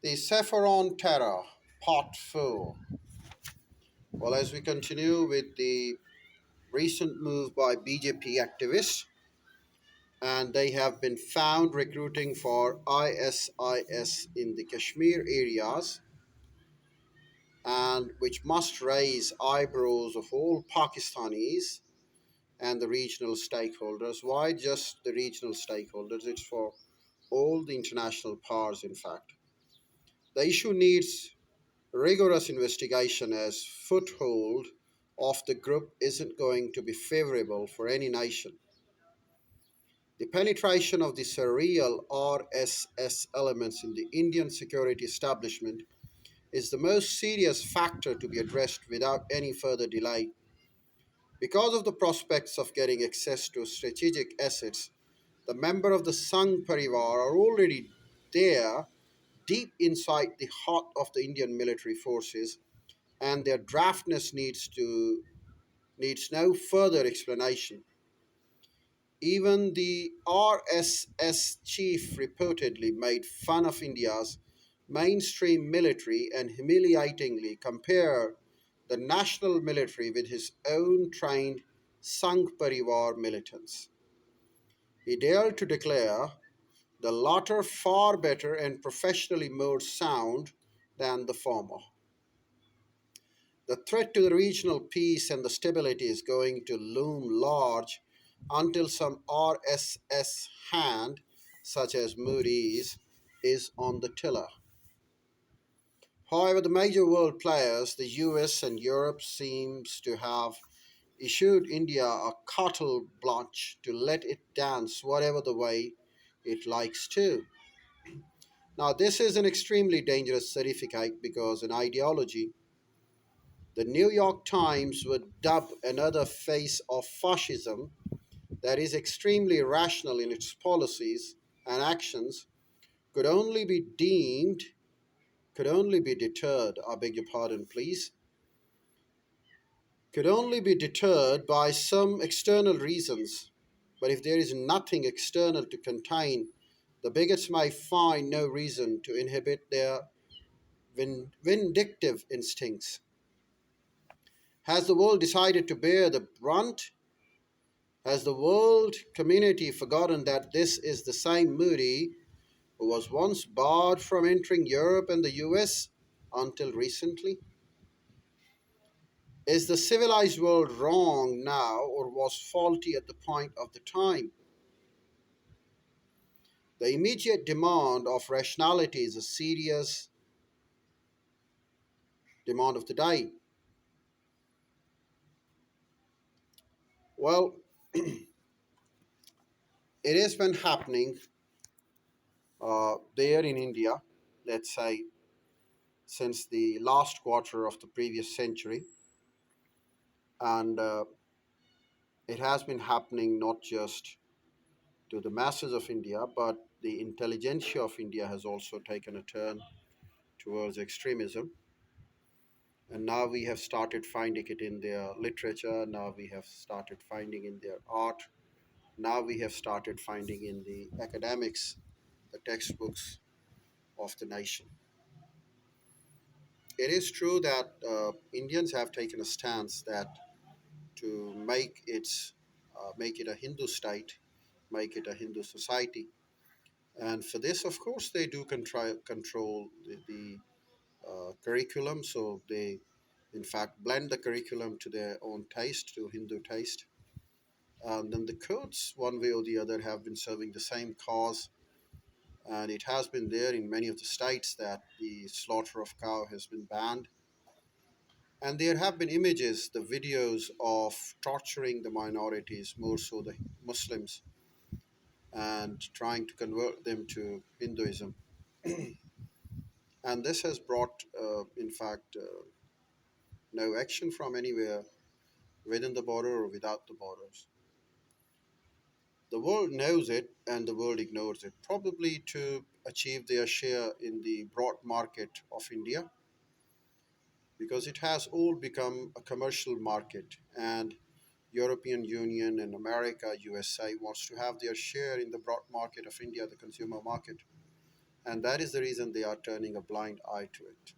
The Saffron Terror, Part 4. Well, as we continue with the recent move by BJP activists, and they have been found recruiting for ISIS in the Kashmir areas, and which must raise eyebrows of all Pakistanis and the regional stakeholders. Why just the regional stakeholders? It's for all the international powers, in fact. The issue needs rigorous investigation as foothold of the group isn't going to be favorable for any nation. The penetration of the surreal RSS elements in the Indian security establishment is the most serious factor to be addressed without any further delay. Because of the prospects of getting access to strategic assets, the members of the Sangh Parivar are already there, deep inside the heart of the Indian military forces, and their draftness needs no further explanation. Even the RSS chief reportedly made fun of India's mainstream military and humiliatingly compared the national military with his own trained Sangh Parivar militants. He dared to declare the latter far better and professionally more sound than the former. The threat to the regional peace and the stability is going to loom large until some RSS hand, such as Moody's, is on the tiller. However, the major world players, the US and Europe, seems to have issued India a carte blanche to let it dance whatever the way it likes to. Now, this is an extremely dangerous certificate because an ideology the New York Times would dub another face of fascism that is extremely rational in its policies and actions could only be deemed, could only be deterred, I beg your pardon, please, could only be deterred by some external reasons. But if there is nothing external to contain, the bigots may find no reason to inhibit their vindictive instincts. Has the world decided to bear the brunt? Has the world community forgotten that this is the same Moody who was once barred from entering Europe and the US until recently? Is the civilized world wrong now or was faulty at the point of the time? The immediate demand of rationality is a serious demand of the day. Well, it has been happening there in India, let's say, since the last quarter of the previous century. And it has been happening not just to the masses of India, but the intelligentsia of India has also taken a turn towards extremism. And now we have started finding it in their literature, now we have started finding in their art, now we have started finding in the academics, the textbooks of the nation. It is true that Indians have taken a stance that to make it a Hindu state, make it a Hindu society. And for this, of course, they do control the curriculum. So they, in fact, blend the curriculum to their own taste, to Hindu taste. And then the courts, one way or the other, have been serving the same cause. And it has been there in many of the states that the slaughter of cow has been banned. And there have been images, the videos of torturing the minorities, more so the Muslims, and trying to convert them to Hinduism. And this has brought, in fact, no action from anywhere within the border or without the borders. The world knows it and the world ignores it, probably to achieve their share in the broad market of India, because it has all become a commercial market and European Union and America, USA wants to have their share in the broad market of India, the consumer market. And that is the reason they are turning a blind eye to it.